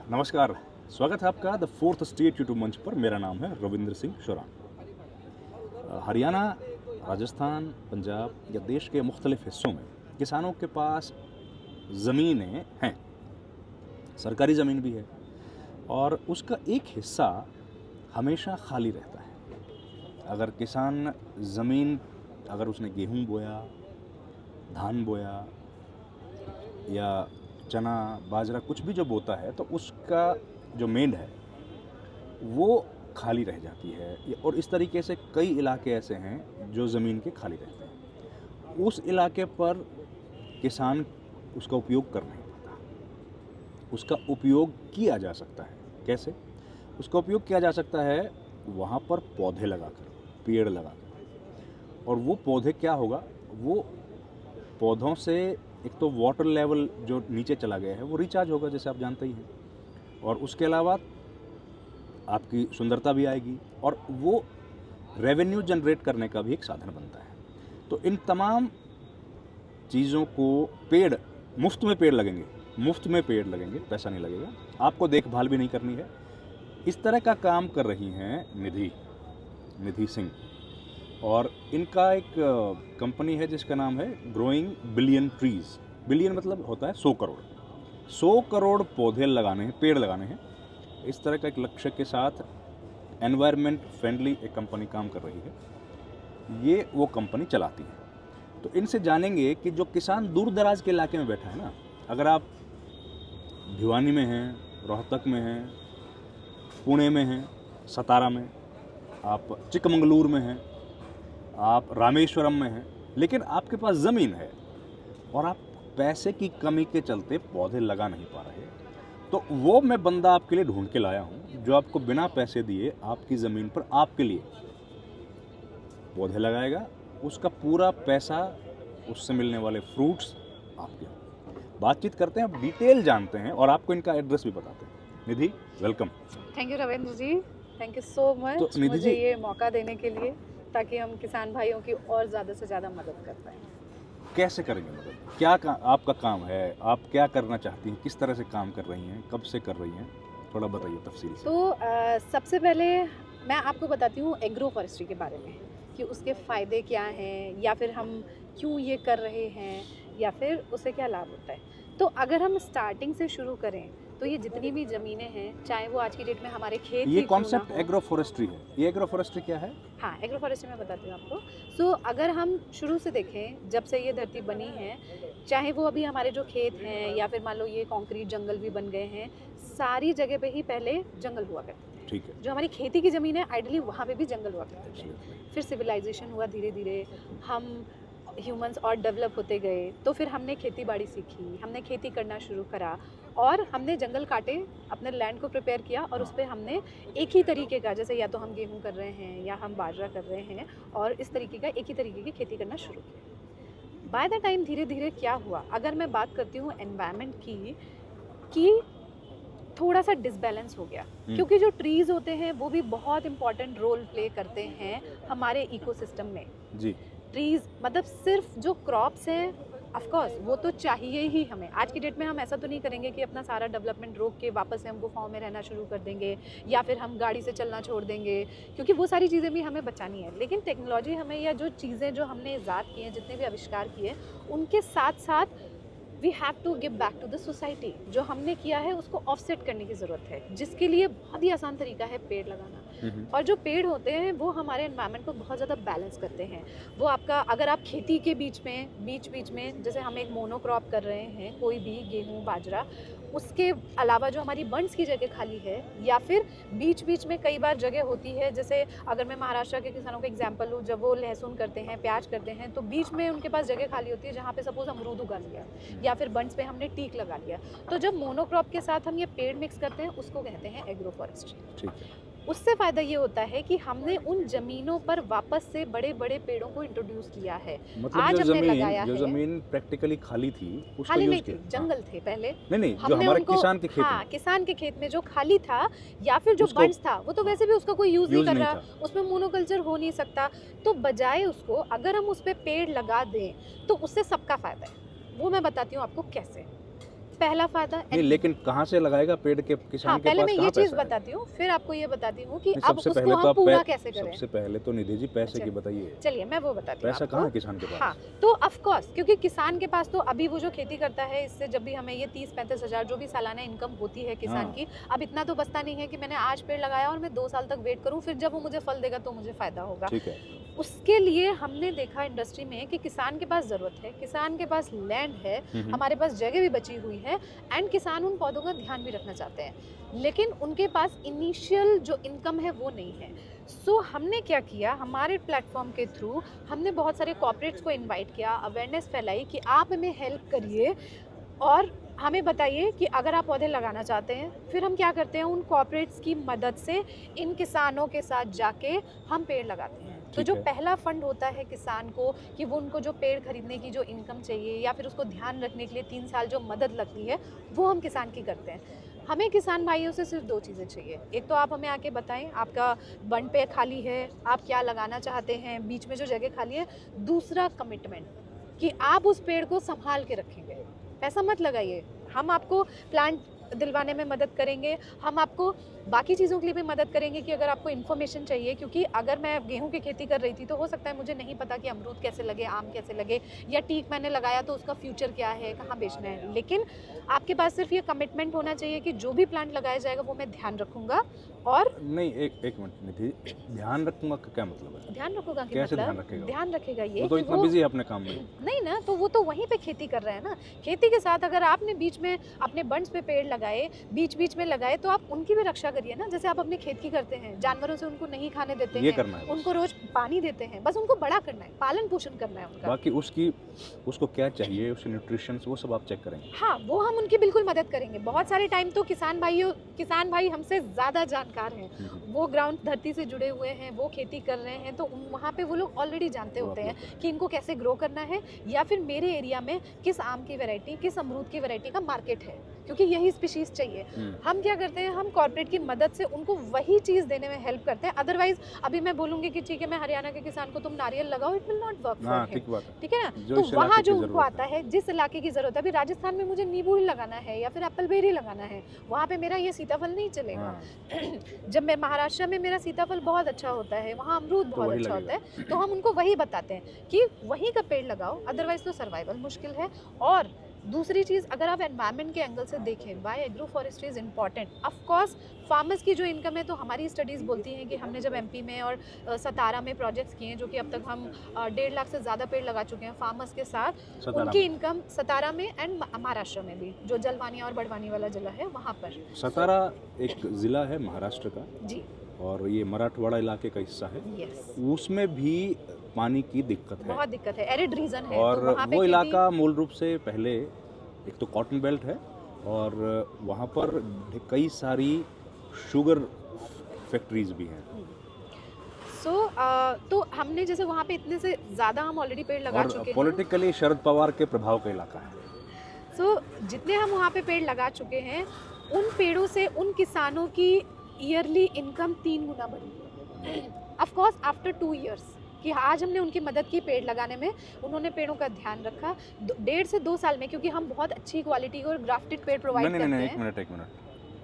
नमस्कार, स्वागत है आपका द फोर्थ स्टेट यूट्यूब मंच पर। मेरा नाम है रविंद्र सिंह शोरान। हरियाणा, राजस्थान, पंजाब या देश के मुख्तलिफ हिस्सों में किसानों के पास ज़मीनें हैं, सरकारी ज़मीन भी है और उसका एक हिस्सा हमेशा खाली रहता है। अगर किसान ज़मीन, अगर उसने गेहूँ बोया, धान बोया या चना, बाजरा, कुछ भी जो बोता है तो उसका जो मेंढ है वो खाली रह जाती है। और इस तरीके से कई इलाके ऐसे हैं जो ज़मीन के खाली रहते हैं। उस इलाके पर किसान उसका उपयोग कर नहीं पाता। उसका उपयोग किया जा सकता है। कैसे उसका उपयोग किया जा सकता है? वहाँ पर पौधे लगाकर, पेड़ लगाकर। और वो पौधे क्या होगा, वो पौधों से एक तो वाटर लेवल जो नीचे चला गया है वो रिचार्ज होगा, जैसे आप जानते ही हैं। और उसके अलावा आपकी सुंदरता भी आएगी और वो रेवेन्यू जनरेट करने का भी एक साधन बनता है। तो इन तमाम चीज़ों को, पेड़ मुफ्त में पेड़ लगेंगे, मुफ्त में पेड़ लगेंगे, पैसा नहीं लगेगा, आपको देखभाल भी नहीं करनी है। इस तरह का काम कर रही हैं निधि सिंह। और इनका एक कंपनी है जिसका नाम है ग्रोइंग बिलियन ट्रीज़। बिलियन मतलब होता है 100 करोड़। 100 करोड़ पौधे लगाने हैं, पेड़ लगाने हैं। इस तरह का एक लक्ष्य के साथ एनवायरनमेंट फ्रेंडली एक कंपनी काम कर रही है। ये वो कंपनी चलाती है। तो इनसे जानेंगे कि जो किसान दूर दराज के इलाके में बैठा है ना, अगर आप भिवानी में हैं, रोहतक में हैं, पुणे में हैं, सतारा में, आप चिकमंगलूर में हैं, आप रामेश्वरम में हैं, लेकिन आपके पास ज़मीन है और आप पैसे की कमी के चलते पौधे लगा नहीं पा रहे, तो वो मैं बंदा आपके लिए ढूंढ के लाया हूँ जो आपको बिना पैसे दिए आपकी ज़मीन पर आपके लिए पौधे लगाएगा। उसका पूरा पैसा, उससे मिलने वाले फ्रूट्स आपके। बातचीत करते हैं, डिटेल जानते हैं और आपको इनका एड्रेस भी बताते हैं। Nidhi, welcome. Thank you Ravindra ji, thank you so much तो निधि मुझे जी, ये मौका देने के लिए, ताकि हम किसान भाइयों की और ज़्यादा से ज़्यादा मदद कर पाएँ। कैसे करेंगे मदद? क्या आपका काम है? आप क्या करना चाहती हैं? किस तरह से काम कर रही हैं? कब से कर रही हैं? थोड़ा बताइए तफसील से। तो सबसे पहले मैं आपको बताती हूँ एग्रो फॉरेस्ट्री के बारे में, कि उसके फ़ायदे क्या हैं, या फिर हम क्यों ये कर रहे हैं, या फिर उससे क्या लाभ होता है। तो अगर हम स्टार्टिंग से शुरू करें तो ये जितनी भी ज़मीनें हैं, चाहे वो आज की डेट में हमारे खेत ये ही क्यों ना कॉन्सेप्ट हो। एग्रो फॉरेस्ट्री है। ये एग्रो फॉरेस्ट्री क्या है? हाँ, एग्रो फॉरेस्ट्री मैं बताती हूँ आपको। सो अगर हम शुरू से देखें, जब से ये धरती बनी है, चाहे वो अभी हमारे जो खेत हैं या फिर मान लो ये कंक्रीट जंगल भी बन गए हैं, सारी जगह पे ही पहले जंगल हुआ करते थे। ठीक है। जो हमारी खेती की ज़मीन है, आइडली वहाँ पे भी जंगल हुआ करते थे। Absolutely. फिर सिविलाइजेशन हुआ धीरे धीरे, हम ह्यूमंस और डेवलप होते गए, तो फिर हमने खेती बाड़ी सीखी, हमने खेती करना शुरू करा और हमने जंगल काटे, अपने लैंड को प्रिपेयर किया और उस पर हमने एक ही तरीके का, जैसे या तो हम गेहूं कर रहे हैं या हम बाजरा कर रहे हैं, और इस तरीके का एक ही तरीके की खेती करना शुरू किया। बाय द टाइम धीरे धीरे क्या हुआ, अगर मैं बात करती हूँ एनवायरनमेंट की, कि थोड़ा सा डिसबैलेंस हो गया, क्योंकि जो ट्रीज़ होते हैं वो भी बहुत इंपॉर्टेंट रोल प्ले करते हैं हमारे इकोसिस्टम में। जी। ट्रीज़ मतलब सिर्फ जो क्रॉप्स हैं, ऑफ कोर्स वो तो चाहिए ही हमें। आज की डेट में हम ऐसा तो नहीं करेंगे कि अपना सारा डेवलपमेंट रोक के वापस से हम गुफाओं में रहना शुरू कर देंगे, या फिर हम गाड़ी से चलना छोड़ देंगे, क्योंकि वो सारी चीज़ें भी हमें बचानी है। लेकिन टेक्नोलॉजी हमें, या जो चीज़ें जो हमने ईजाद की हैं, जितने भी आविष्कार किए, उनके साथ साथ we have to give back to the society. जो हमने किया है उसको ऑफसेट करने की ज़रूरत है, जिसके लिए बहुत ही आसान तरीका है पेड़ लगाना। और जो पेड़ होते हैं वो हमारे एनवायरनमेंट को बहुत ज़्यादा बैलेंस करते हैं। वो आपका, अगर आप खेती के बीच में जैसे हम एक मोनोक्रॉप कर रहे हैं, कोई भी गेहूँ बाजरा, उसके अलावा जो हमारी बंड्स की जगह खाली है, या फिर बीच में कई बार जगह होती है, जैसे अगर मैं महाराष्ट्र के किसानों का एग्जांपल लूँ, जब वो लहसुन करते हैं, प्याज करते हैं, तो बीच में उनके पास जगह खाली होती है जहाँ पे सपोज अमरूद उगा लिया, या फिर बंड्स पे हमने टीक लगा लिया। तो जब मोनोक्रॉप के साथ हम ये पेड़ मिक्स करते हैं, उसको कहते हैं एग्रो फॉरेस्ट्री। ठीक है। उससे फ़ायदा ये होता है कि हमने उन ज़मीनों पर वापस से बड़े बड़े पेड़ों को इंट्रोड्यूस किया है। मतलब आज हमने लगाया जो है, ज़मीन प्रैक्टिकली खाली थी उसको खाली यूज़ नहीं थी, किया। जंगल थे पहले। नहीं, जो हमने हमारे उनको, किसान के खेत हाँ, में किसान के खेत में जो खाली था, या फिर जो उसको बंड्स था, वो तो वैसे भी उसका कोई यूज़ नहीं यूज़ कर नहीं रहा, था। उसमें मोनोकल्चर हो नहीं सकता। तो बजाय उसको, अगर हम उस पे पेड़ लगा दें, तो उससे सबका फ़ायदा है। वो मैं बताती हूँ आपको कैसे। पहला फायदा। नहीं, लेकिन कहाँ से लगाएगा पेड़ के किसान हाँ, के पहले पास मैं कहाँ ये चीज पैसा है? बताती हूँ, फिर आपको ये बताती हूँ कि नहीं, अब सबसे उसको पहले तो हम आप पूरा कैसे करें। सबसे पहले तो निधि जी पैसे अच्छा। की बताइए। चलिए मैं वो बताती हूँ पैसा आपको। कहाँ है किसान के पास? हाँ, तो ऑफ कोर्स क्योंकि किसान के पास तो अभी वो जो खेती करता है, इससे जब भी हमें ये 30-35 हज़ार जो भी सालाना इनकम होती है किसान हाँ। की, अब इतना तो बचता नहीं है कि मैंने आज पेड़ लगाया और मैं 2 साल तक वेट करूँ, फिर जब वो मुझे फल देगा तो मुझे फायदा होगा। ठीक है। उसके लिए हमने देखा इंडस्ट्री में कि किसान के पास ज़रूरत है, किसान के पास लैंड है, हमारे पास जगह भी बची हुई है, एंड किसान उन पौधों का ध्यान भी रखना चाहते हैं, लेकिन उनके पास इनिशियल जो इनकम है वो नहीं है। सो हमने क्या किया, हमारे प्लेटफॉर्म के थ्रू हमने बहुत सारे कॉर्पोरेट्स को इनवाइट किया, अवेयरनेस फैलाई कि आप हमें हेल्प करिए और हमें बताइए कि अगर आप पौधे लगाना चाहते हैं, फिर हम क्या करते हैं, उन कॉर्पोरेट्स की मदद से इन किसानों के साथ जाके हम पेड़ लगाते हैं। तो ठीक जो है। पहला फंड होता है किसान को कि वो उनको जो पेड़ खरीदने की जो इनकम चाहिए या फिर उसको ध्यान रखने के लिए 3 साल जो मदद लगती है, वो हम किसान की करते हैं। हमें किसान भाइयों से सिर्फ 2 चीज़ें चाहिए। एक तो आप हमें आके बताएं आपका बंड पे खाली है, आप क्या लगाना चाहते हैं, बीच में जो जगह खाली है। दूसरा कमिटमेंट कि आप उस पेड़ को संभाल के रखेंगे, पैसा मत लगाइए। हम आपको प्लांट दिलवाने में मदद करेंगे, हम आपको बाकी चीज़ों के लिए भी मदद करेंगे कि अगर आपको इन्फॉर्मेशन चाहिए, क्योंकि अगर मैं गेहूं की खेती कर रही थी तो हो सकता है मुझे नहीं पता कि अमरूद कैसे लगे, आम कैसे लगे, या टीक मैंने लगाया तो उसका फ्यूचर क्या है, कहाँ बेचना है। लेकिन आपके पास सिर्फ ये कमिटमेंट होना चाहिए कि जो भी प्लांट लगाया जाएगा वो मैं ध्यान रखूंगा। और नहीं, एक मिनट निधि, ध्यान रखूंगा का क्या मतलब है? ध्यान रखूंगा कि कैसे ध्यान मतलब रखेगा? ध्यान रखेगा ये वो तो कि इतना बिजी है अपने काम में। नहीं ना, तो वो तो वहीं पे खेती कर रहे हैं ना। खेती के साथ अगर आपने बीच में अपने बंड्स पे पेड़ लगाए, बीच बीच में लगाए, तो आप उनकी भी रक्षा करिए ना। जैसे आप अपने खेत की करते हैं, जानवरों से उनको नहीं खाने देते ये हैं, करना है बस। उनको रोज पानी देते हैं, बस उनको बड़ा करना है, पालन पोषण करना है उनका। बाकी उसको क्या चाहिए, उसके न्यूट्रिशन वो सब आप चेक करेंगे। हाँ, वो हम उनकी बिल्कुल मदद करेंगे। बहुत सारे टाइम तो किसान भाई हमसे ज़्यादा जानकार हैं, वो ग्राउंड धरती से जुड़े हुए हैं, वो खेती कर रहे हैं, तो वहाँ पे वो लोग ऑलरेडी जानते होते हैं कि इनको कैसे ग्रो करना है, या फिर मेरे एरिया में किस आम की वैरायटी, किस अमरूद की वैरायटी का मार्केट है, क्योंकि यही स्पीशीज चाहिए। हम क्या करते हैं, हम कॉर्पोरेट की मदद से उनको वही चीज़ देने में हेल्प करते हैं। अदरवाइज अभी मैं बोलूँगी कि ठीक है मैं हरियाणा के किसान को तुम नारियल लगाओ, it will not work for him, ठीक है ना। तो वहाँ जो उनको आता है, जिस इलाके की जरूरत है, अभी राजस्थान में मुझे नींबू ही लगाना है या फिर एप्पल बेरी लगाना है, वहाँ पे मेरा ये सीताफल नहीं चलेगा। जब मैं महाराष्ट्र में मेरा सीताफल बहुत अच्छा होता है, वहाँ अमरूद बहुत अच्छा होता है, तो हम उनको वही बताते हैं कि वहीं का पेड़ लगाओ, अदरवाइज तो सर्वाइवल मुश्किल है। और दूसरी चीज़, अगर आप एनवायरनमेंट के एंगल से देखें, why agroforestry is important. Of course farmers की जो इनकम है, तो हमारी स्टडीज़ बोलती हैं कि हमने जब एमपी में और सतारा में प्रोजेक्ट्स किए हैं, जो कि अब तक हम 1.5 लाख से ज़्यादा पेड़ लगा चुके हैं फार्मर्स के साथ, उनकी इनकम सतारा में एंड महाराष्ट्र में भी, जो जलवानिया और बड़वानी वाला जिला है वहाँ पर। सतारा एक ज़िला है महाराष्ट्र का जी, और ये मराठवाड़ा इलाके का हिस्सा है। यस, उसमें भी पानी की दिक्कत है, बहुत दिक्कत है, एरिड रीजन है। और तो वहाँ पे वो इलाका मूल रूप से पहले एक तो कॉटन बेल्ट है, और वहाँ पर कई सारी शुगर फैक्ट्रीज भी हैं। तो हमने जैसे वहाँ पे इतने से ज़्यादा हम ऑलरेडी पेड़ लगा और चुके हैं। पॉलिटिकली शरद पवार के प्रभाव का इलाका है। जितने हम वहाँ पे पेड़ लगा चुके हैं, उन पेड़ों से उन किसानों की ईयरली इनकम 3 गुना बढ़ी है। ऑफ कोर्स आफ्टर 2 इयर्स कि आज हमने उनकी मदद की पेड़ लगाने में, उन्होंने पेड़ों का ध्यान रखा। 1.5 से 2 साल में, क्योंकि हम बहुत अच्छी क्वालिटी और ग्राफ्टेड पेड़ प्रोवाइड करते हैं। नहीं, एक मिनट,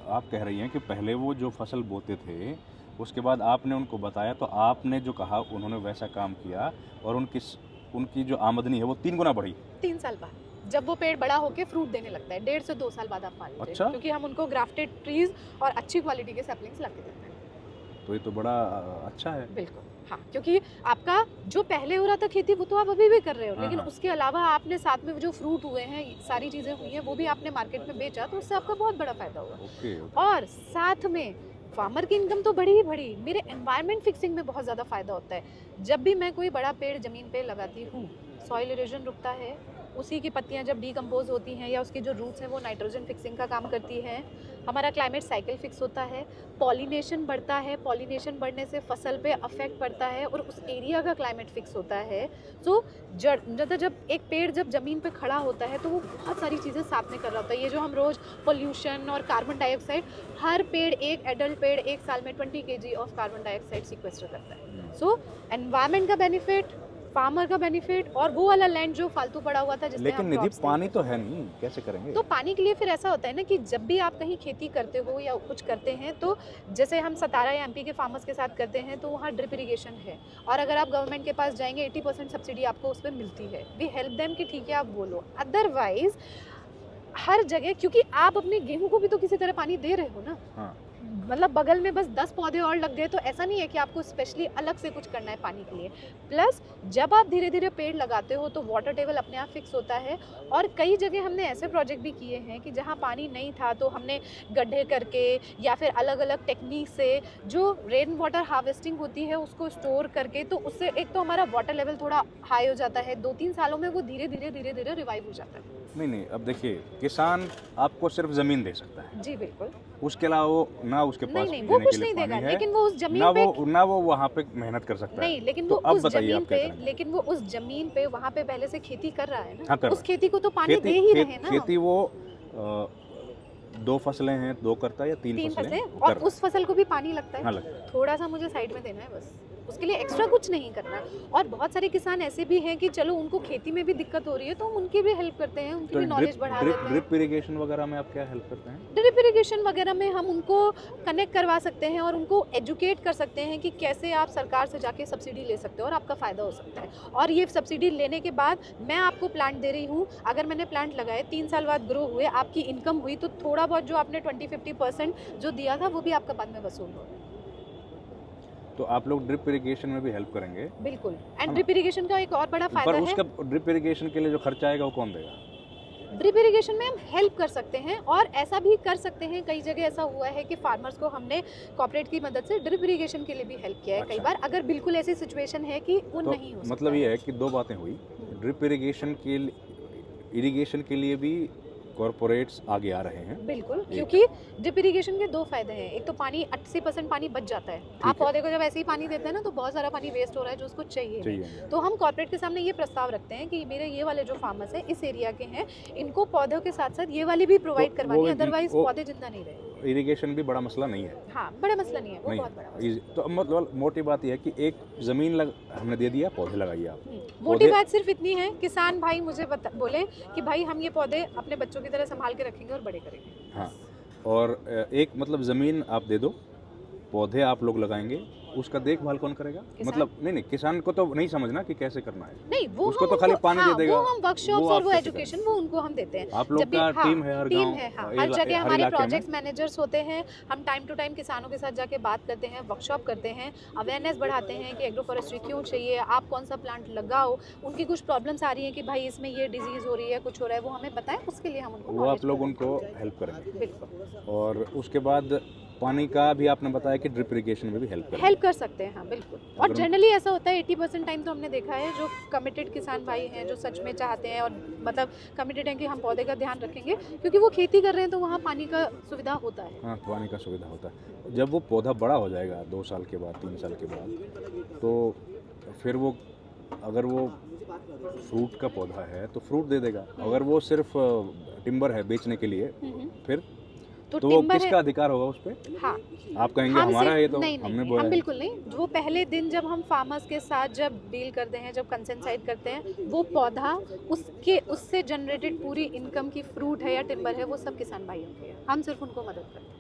आप कह रही हैं कि पहले वो जो फसल बोते थे, उसके बाद आपने उनको बताया, तो आपने जो कहा उन्होंने वैसा काम किया, और उनकी जो आमदनी है वो 3 गुना बढ़ी 3 साल बाद, जब वो पेड़ बड़ा होकर फ्रूट देने लगता है। 1.5 से 2 साल बाद आप मान लीजिए। अच्छा? क्योंकि हम उनको ग्राफ्टेड ट्रीज और अच्छी क्वालिटी के सैपलिंग्स ला के देते हैं। तो ये तो बड़ा अच्छा है। बिल्कुल, हाँ, क्योंकि आपका जो पहले हो रहा था खेती, वो तो आप अभी भी कर रहे हो, लेकिन उसके अलावा आपने साथ में जो फ्रूट हुए हैं, सारी चीज़ें हुई हैं, वो भी आपने मार्केट में बेचा, तो उससे आपका बहुत बड़ा फायदा हुआ। और साथ में फार्मर की इनकम तो बढ़ी ही बढ़ी, मेरे एनवायरनमेंट फिक्सिंग में बहुत ज़्यादा फायदा होता है। जब भी मैं कोई बड़ा पेड़ ज़मीन पे लगाती हूँ, सॉइल इरोजन रुकता है, उसी की पत्तियां जब डीकम्पोज होती हैं, या उसकी जो रूट्स हैं वो नाइट्रोजन फिक्सिंग का काम करती है, हमारा क्लाइमेट साइकिल फिक्स होता है, पॉलिनेशन बढ़ता है, पॉलिनेशन बढ़ने से फसल पे अफेक्ट पड़ता है, और उस एरिया का क्लाइमेट फिक्स होता है। तो जब एक पेड़ जब ज़मीन पे खड़ा होता है, तो वो बहुत सारी चीज़ें साथ में कर रहा होता है। ये जो हम रोज़ पोल्यूशन और कार्बन डाइऑक्साइड, हर पेड़, एक एडल्ट पेड़ 1 साल में 20 kg ऑफ कार्बन डाइऑक्साइड सिक्वेस्टर करता है। सो एनवायरनमेंट का बेनिफिट, फार्मर का बेनिफिट और वो वाला लैंड जो फालतू पड़ा हुआ था जिसमें लेकिन हम निधि crops पानी तो है नहीं, कैसे करेंगे? तो पानी के लिए फिर ऐसा होता है ना कि जब भी आप कहीं खेती करते हो या कुछ करते हैं तो जैसे हम सतारा या एमपी के फार्मर्स के साथ करते हैं तो वहाँ ड्रिप इरिगेशन है और अगर आप गवर्नमेंट के पास जाएंगे 80% सब्सिडी आपको उस पर मिलती है। वी हेल्प देम कि ठीक है आप बोलो। अदरवाइज हर जगह, क्योंकि आप अपने गेहूं को भी तो किसी तरह पानी दे रहे हो ना। हाँ। मतलब बगल में बस 10 पौधे और लग गए तो ऐसा नहीं है कि आपको स्पेशली अलग से कुछ करना है पानी के लिए। प्लस जब आप धीरे धीरे पेड़ लगाते हो तो वाटर टेबल अपने आप फिक्स होता है। और कई जगह हमने ऐसे प्रोजेक्ट भी किए हैं कि जहाँ पानी नहीं था तो हमने गड्ढे करके या फिर अलग अलग टेक्निक से जो रेन वाटर हार्वेस्टिंग होती है उसको स्टोर करके, तो उससे एक तो हमारा वाटर लेवल थोड़ा हाई हो जाता है, 2-3 सालों में वो धीरे धीरे रिवाइव हो जाता है। नहीं, अब देखिए, किसान आपको सिर्फ ज़मीन दे सकता है। जी बिल्कुल। उसके अलावा वो ना उसके पास नहीं वो पीने कुछ के लिए नहीं देगा, पानी है, लेकिन वो उस जमीन पे ना वो वहाँ पे मेहनत कर सकता है। नहीं, लेकिन तो वो अब उस बताइए जमीन आप क्या पे, करेंगे? लेकिन वो उस जमीन पे वहाँ पे पहले से खेती कर रहा है ना। हाँ, कर उस रहा है। खेती को तो पानी दे ही रहे ना। खेती वो 2 फसलें हैं, 2 करता है या 3 3 फसलें फसलें कर और रहा उस फसल को भी पानी लगता हाँ, है। लगता है। थोड़ा सा मुझे साइड में देना है बस, उसके लिए एक्स्ट्रा कुछ नहीं करना। और बहुत सारे किसान ऐसे भी हैं कि चलो उनको खेती में भी दिक्कत हो रही है तो हम उनकी भी हेल्प करते हैं, उनकी तो भी नॉलेज बढ़ा देते हैं। ड्रिप इरिगेशन वगैरह में आप क्या हेल्प करते हैं? ड्रिप इरिगेशन वगैरह में हम उनको कनेक्ट करवा सकते हैं और उनको एजुकेट कर सकते हैं कि कैसे आप सरकार से जाके सब्सिडी ले सकते हो और आपका फ़ायदा हो सकता है। और ये सब्सिडी लेने के बाद मैं आपको प्लांट दे रही हूँ, अगर मैंने प्लांट लगाए 3 साल बाद ग्रो हुए, आपकी इनकम हुई, तो थोड़ा बहुत जो आपने 20-50% जो दिया था वो भी आपका बाद में वसूल हो। तो आप लोग ड्रिप इरिगेशन में भी हेल्प करेंगे? बिल्कुल। एंड ड्रिप इरिगेशन का एक और बड़ा फायदा पर है, उसका ड्रिप इरिगेशन के लिए जो खर्चा आएगा वो कौन देगा? ड्रिप इरिगेशन में हम हेल्प कर सकते हैं और ऐसा भी कर सकते हैं। कई जगह ऐसा हुआ है कि फार्मर्स को हमने कॉर्पोरेट की मदद से ड्रिप इरिगेशन के लिए भी हेल्प किया है। कई अच्छा। बार अगर बिल्कुल ऐसी सिचुएशन है कि वो तो नहीं हो सकता मतलब ये है कि 2 बातें हुई। ड्रिप इरिगेशन के लिए भी कॉर्पोरेट्स आगे आ रहे हैं। बिल्कुल, क्योंकि ड्रिप इरिगेशन के 2 फायदे हैं। एक तो पानी 80% पानी बच जाता है। आप पौधे को जब ऐसे ही पानी देते हैं ना तो बहुत सारा पानी वेस्ट हो रहा है जो उसको चाहिए। तो हम कॉर्पोरेट के सामने ये प्रस्ताव रखते हैं कि मेरे ये वाले जो फार्मर्स हैं इस एरिया के हैं, इनको पौधों के साथ साथ ये वाली भी प्रोवाइड करवानी है, अदरवाइज पौधे जिंदा नहीं रहेंगे। इरिगेशन भी बड़ा मसला नहीं है। हाँ, बड़ा मसला नहीं है, वो नहीं, बहुत बड़ा मसला है। तो मतलब मोटी बात यह है कि एक ज़मीन हमने दे दिया, पौधे लगाइए आप। मोटी बात सिर्फ इतनी है, किसान भाई मुझे बोले कि भाई हम ये पौधे अपने बच्चों की तरह संभाल के रखेंगे और बड़े करेंगे। हाँ, और एक मतलब ज़मीन आप दे दो, पौधे आप लोग लगाएंगे, उसका देखभाल कौन करेगा? मतलब नहीं, किसान को तो नहीं समझना कि कैसे करना है। नहीं, वो उसको तो खाली पानी दे देगा। वो हम वर्कशॉप्स और वो एजुकेशन वो उनको हम देते हैं। आप लोग का टीम है हर गांव, हर जगह हमारे प्रोजेक्ट्स मैनेजर्स होते हैं। हम टाइम टू टाइम किसानों के साथ जाके बात करते हैं, वर्कशॉप करते हैं, अवेयरनेस बढ़ाते हैं कि एग्रो फॉरेस्ट्री क्यों चाहिए, आप कौन सा प्लांट लगाओ। उनकी कुछ प्रॉब्लम्स आ रही है कि भाई इसमें ये डिजीज हो रही है, कुछ हो रहा है, वो हमें बताएं, उसके लिए हम उनको वो आप लोग उनको हेल्प करेंगे। बिल्कुल। और उसके बाद पानी का भी आपने बताया कि ड्रिप इरिगेशन में भी हेल्प कर सकते हैं। हाँ बिल्कुल। और जनरली ऐसा होता है 80% टाइम तो हमने देखा है जो कमिटेड किसान भाई हैं, जो सच में चाहते हैं और मतलब कमिटेड हैं कि हम पौधे का ध्यान रखेंगे, क्योंकि वो खेती कर रहे हैं तो वहाँ पानी का सुविधा होता है। हाँ, पानी का सुविधा होता है। जब वो पौधा बड़ा हो जाएगा 2 साल के बाद, 3 साल के बाद, तो फिर वो अगर वो फ्रूट का पौधा है तो फ्रूट दे देगा। अगर वो सिर्फ टिम्बर है बेचने के लिए, फिर तो वो किसका अधिकार होगा उस पे? हाँ, आप कहेंगे हमारा है, तो हमने बोला। हम बिल्कुल नहीं। वो पहले दिन जब हम फार्मर्स के साथ जब डील करते हैं, जब कंसेंट साइड करते हैं, वो पौधा उससे जनरेटेड पूरी इनकम की फ्रूट है या टिम्बर है, वो सब किसान भाइयों के हैं। हम सिर्फ उनको मदद करते हैं।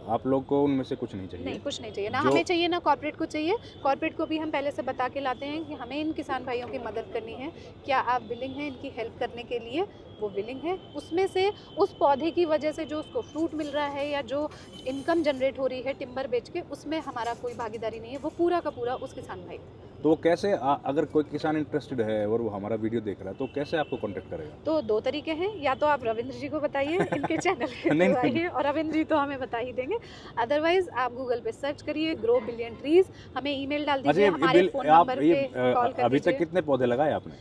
आप लोग को उनमें से कुछ नहीं चाहिए? नहीं, कुछ नहीं चाहिए ना, हमें चाहिए ना कॉर्पोरेट को चाहिए। कॉर्पोरेट को भी हम पहले से बता के लाते हैं कि हमें इन किसान भाइयों की मदद करनी है, क्या आप विलिंग हैं इनकी हेल्प करने के लिए? वो विलिंग है। उसमें से उस पौधे की वजह से जो उसको फ्रूट मिल रहा है या जो इनकम जनरेट हो रही है टिम्बर बेच के, उसमें हमारा कोई भागीदारी नहीं है, वो पूरा का पूरा उस किसान भाई। तो वो कैसे अगर कोई किसान इंटरेस्टेड है और वो हमारा वीडियो देख रहा है तो कैसे आपको कांटेक्ट करेगा? तो 2 तरीके हैं, या तो आप रविंद्र जी को बताइए इनके चैनल पे आइए और रविंद्र जी तो हमें बता ही देंगे। अदरवाइज आप गूगल पे सर्च करिए ग्रो बिलियन ट्रीज, हमें ईमेल डाल दीजिए, हमारे फोन नंबर पे कॉल कर अभी तक कितने पौधे लगाए आपने?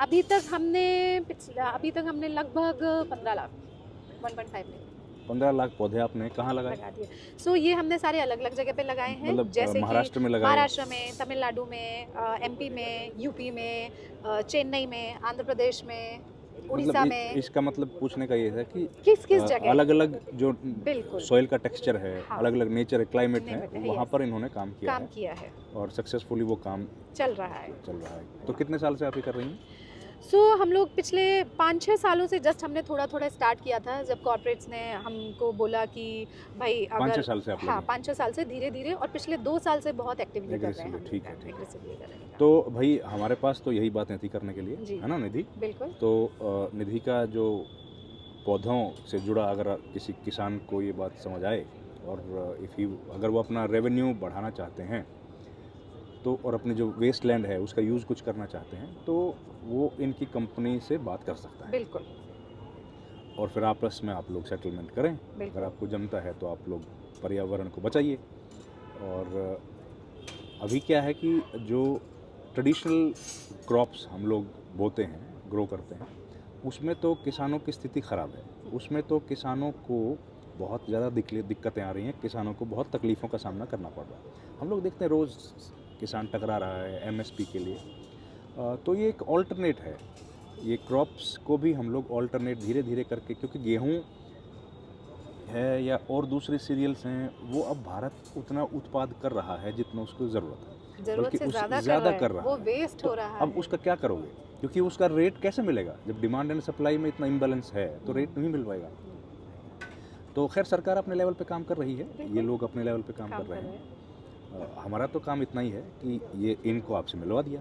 अभी तक हमने लगभग 15 लाख 1.5 में 15 लाख पौधे आपने कहाँ लगाए? लगा दिए। ये हमने सारे अलग अलग जगह पे लगाए हैं, मतलब जैसे महाराष्ट्र में लगाए? महाराष्ट्र में, तमिलनाडु में, एमपी में, यूपी में, चेन्नई में, आंध्र प्रदेश में, उड़ीसा मतलब में, इसका मतलब पूछने का ये है कि किस किस जगह अलग अलग जो बिल्कुल सॉइल का टेक्सचर है, हाँ। अलग अलग नेचर है, क्लाइमेट है, Climate है, वहाँ yes। पर इन्होंने काम किया काम है किया है, और सक्सेसफुली वो काम चल रहा है। चल रहा है। तो कितने साल से आप ये कर रही हैं? सो हम लोग पिछले 5-6 सालों से जस्ट हमने थोड़ा थोड़ा स्टार्ट किया था, जब कॉर्पोरेट्स ने हमको बोला कि भाई 5-6 अगर साल से आप हाँ लगे? 5-6 साल से धीरे धीरे, और पिछले 2 साल से बहुत एक्टिवली कर रहे हैं हम Aggressively, ठीक है, लोग, ठीक है। aggressively कर रहे हैं। तो भाई हमारे पास तो यही बात है थी करने के लिए, जी। है ना निधि? बिल्कुल तो निधि का जो पौधों से जुड़ा अगर किसी किसान को ये बात समझ आए और अगर वो अपना रेवेन्यू बढ़ाना चाहते हैं तो, और अपने जो वेस्ट लैंड है उसका यूज़ कुछ करना चाहते हैं, तो वो इनकी कंपनी से बात कर सकता है बिल्कुल और फिर आपस में आप लोग सेटलमेंट करें। बिल्कुल। अगर आपको जमता है तो आप लोग पर्यावरण को बचाइए। और अभी क्या है कि जो ट्रेडिशनल क्रॉप्स हम लोग बोते हैं, ग्रो करते हैं, उसमें तो किसानों की स्थिति ख़राब है, उसमें तो किसानों को बहुत ज़्यादा दिक्कतें आ रही हैं, किसानों को बहुत तकलीफ़ों का सामना करना पड़ रहा है। हम लोग देखते हैं रोज़ किसान टकरा रहा है एमएसपी के लिए। तो ये एक ऑल्टरनेट है, ये क्रॉप्स को भी हम लोग ऑल्टरनेट धीरे धीरे करके, क्योंकि गेहूँ है या और दूसरे सीरियल्स हैं, वो अब भारत उतना उत्पाद कर रहा है जितना उसको ज़रूरत है, जरूरत बल्कि से उससे ज़्यादा ज़्यादा कर कर रहा रहा है, वो है। वेस्ट तो हो रहा अब है। उसका क्या करोगे, क्योंकि उसका रेट कैसे मिलेगा जब डिमांड एंड सप्लाई में इतना इम्बैलेंस है, तो रेट नहीं मिल पाएगा। तो खैर सरकार अपने लेवल पे काम कर रही है, ये लोग अपने लेवल पे काम कर रहे हैं। हमारा तो काम इतना ही है कि ये इनको आपसे मिलवा दिया,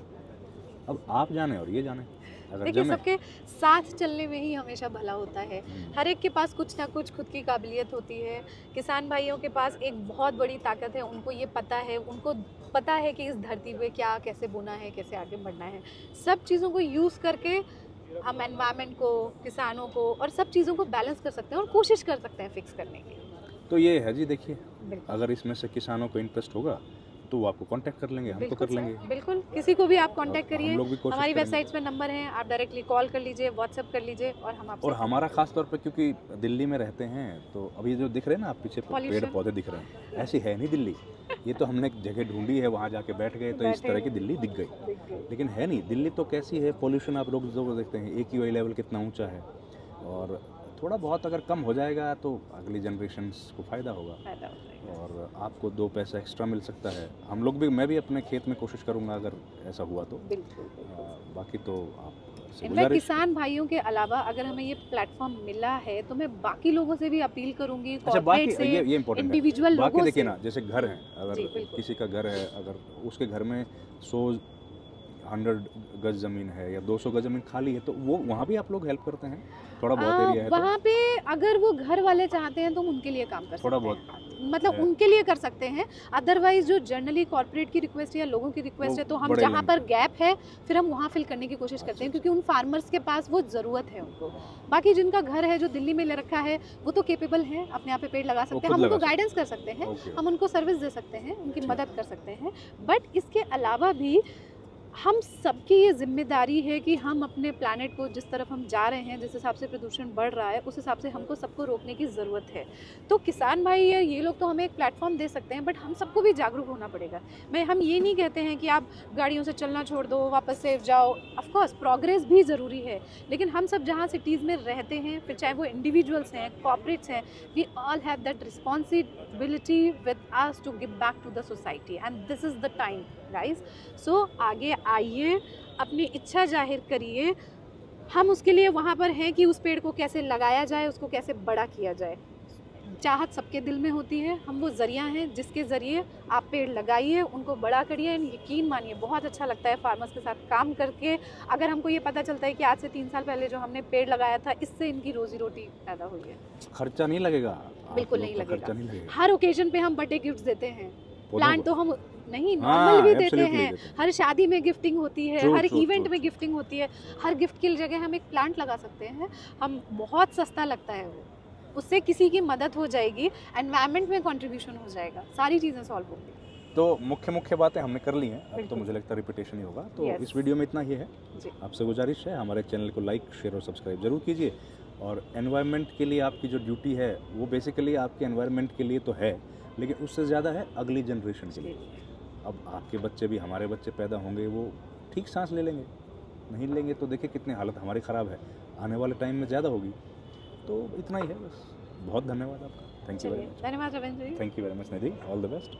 अब आप जाने और ये जाने। अगर देखिए जमे सबके साथ चलने में ही हमेशा भला होता है। हर एक के पास कुछ ना कुछ खुद की काबिलियत होती है। किसान भाइयों के पास एक बहुत बड़ी ताकत है, उनको ये पता है, उनको पता है कि इस धरती पे क्या कैसे बोना है, कैसे आगे बढ़ना है। सब चीज़ों को यूज़ करके हम एनवायरनमेंट को, किसानों को और सब चीज़ों को बैलेंस कर सकते हैं और कोशिश कर सकते हैं फिक्स करने की। तो ये है जी, देखिए बिल्कुल। अगर इसमें से किसानों को इंटरेस्ट होगा तो वो आपको कांटेक्ट कर लेंगे, हम तो बिल्कुल कर सर, लेंगे। बिल्कुल किसी को भी आप कांटेक्ट और हम करिए, लोग भी कोशिश हमारी करेंगे। वेबसाइट्स पे नंबर है, आप डायरेक्टली कॉल कर लीजिए, व्हाट्सएप कर लीजिए और हम आपसे और हमारा खास तौर पे क्योंकि दिल्ली में रहते हैं, तो अभी जो दिख रहे हैं ना आप पीछे पेड़ Pollution। पौधे दिख रहे हैं, ऐसी है नहीं दिल्ली। ये तो हमने एक जगह ढूंढी है, वहाँ जाके बैठ गए तो इस तरह की दिल्ली दिख गई, लेकिन है नहीं। दिल्ली तो कैसी है, पोल्यूशन आप लोग जो देखते हैं, AQI लेवल कितना ऊंचा है, और थोड़ा बहुत अगर कम हो जाएगा तो अगली जनरेशन्स को फ़ायदा होगा फायदा होता है। और आपको 2 पैसा एक्स्ट्रा मिल सकता है। हम लोग भी, मैं भी अपने खेत में कोशिश करूँगा अगर ऐसा हुआ तो। बिल्कुल। बाकी तो आप से इनफैक्ट गुजारिश। किसान भाइयों के अलावा अगर हमें ये प्लेटफॉर्म मिला है तो मैं बाकी लोगों से भी अपील करूंगी, अच्छा कॉर्पोरेट बाकी से, ये इम्पोर्टेंट है, इंडिविजुअल बाकी लोगों देखिए से। ना, जैसे घर हैं, अगर जी, बिल्कुल। किसी का घर है, अगर उसके घर में 100 गज ज़मीन है या 200 गज ज़मीन खाली है, तो वो वहाँ भी आप लोग हेल्प करते हैं? थोड़ा बहुत एरिया है तो? वहाँ पे अगर वो घर वाले चाहते हैं तो हम उनके लिए काम कर सकते थोड़ा हैं, बहुत मतलब है। उनके लिए कर सकते हैं। अदरवाइज जो जनरली कॉर्पोरेट की रिक्वेस्ट या लोगों की रिक्वेस्ट वो है, तो हम बड़े जहाँ लेंथ पर पे। गैप है फिर हम वहाँ फिल करने की कोशिश करते हैं, क्योंकि उन फार्मर्स के पास वो ज़रूरत है उनको। बाकी जिनका घर है जो दिल्ली में ले रखा है, वो तो केपेबल है, अपने यहाँ पे पेड़ लगा सकते हैं, खुद हम उनको लगा सकते गाइडेंस कर सकते हैं, ओके। हम उनको सर्विस दे सकते हैं, उनकी ठीक। मदद कर सकते हैं। बट इसके अलावा भी हम सबकी ये जिम्मेदारी है कि हम अपने प्लानट को, जिस तरफ हम जा रहे हैं, जिस हिसाब से प्रदूषण बढ़ रहा है, उस हिसाब से हमको सबको रोकने की ज़रूरत है। तो किसान भाई है, ये लोग तो हमें एक प्लेटफॉर्म दे सकते हैं, बट हम सबको भी जागरूक होना पड़ेगा। हम ये नहीं कहते हैं कि आप गाड़ियों से चलना छोड़ दो, वापस से जाओ। ऑफकोर्स प्रोग्रेस भी ज़रूरी है, लेकिन हम सब जहाँ सिटीज़ में रहते हैं, फिर चाहे वो इंडिविजुअल्स हैं, कॉर्पोरेट्स हैं, we all have that responsibility with us to give back to the society, and this is the time guys. So आगे आइए, अपनी इच्छा जाहिर करिए। हम उसके लिए वहाँ पर हैं कि उस पेड़ को कैसे लगाया जाए, उसको कैसे बड़ा किया जाए। चाहत सबके दिल में होती है, हम वो ज़रिया हैं जिसके ज़रिए आप पेड़ लगाइए, उनको बड़ा करिए। यकीन मानिए बहुत अच्छा लगता है फार्मर्स के साथ काम करके। अगर हमको ये पता चलता है कि आज से 3 साल पहले जो हमने पेड़ लगाया था, इससे इनकी रोजी रोटी पैदा हुई है। खर्चा नहीं लगेगा, बिल्कुल आप नहीं लोग का लगेगा। खर्चा नहीं लगेगा। हर ओकेजन पे हम बर्थडे गिफ्ट देते हैं, पौधों प्लांट को। तो हम नहीं हाँ, नॉर्मल भी देते absolutely हैं। देते हैं। हर शादी में गिफ्टिंग होती है, True, हर true, इवेंट true, में true। गिफ्टिंग होती है। हर गिफ्ट की जगह हम एक प्लांट लगा सकते हैं। हम बहुत सस्ता लगता है वो, उससे किसी की मदद हो जाएगी, एनवायरनमेंट में कंट्रीब्यूशन हो जाएगा, सारी चीज़ें सॉल्व होंगी। तो मुख्य बातें हमने कर ली हैं, अब तो बिल्कुल। मुझे लगता है रिपीटेशन ही होगा। तो Yes। इस वीडियो में इतना ही है। जी, आपसे गुजारिश है, हमारे चैनल को लाइक, शेयर और सब्सक्राइब जरूर कीजिए। और एनवायरनमेंट के लिए आपकी जो ड्यूटी है, वो बेसिकली आपके एनवायरनमेंट के लिए तो है, लेकिन उससे ज़्यादा है अगली जनरेशन के लिए। अब आपके बच्चे भी, हमारे बच्चे पैदा होंगे, वो ठीक सांस ले लेंगे, नहीं लेंगे तो देखिए कितनी हालत हमारी ख़राब है। आने वाले टाइम में ज़्यादा होगी। तो इतना ही है बस। बहुत धन्यवाद आपका। थैंक यू वेरी चलिए मच। धन्यवाद Ravindra ji. Thank you very much Nidhi. All the best.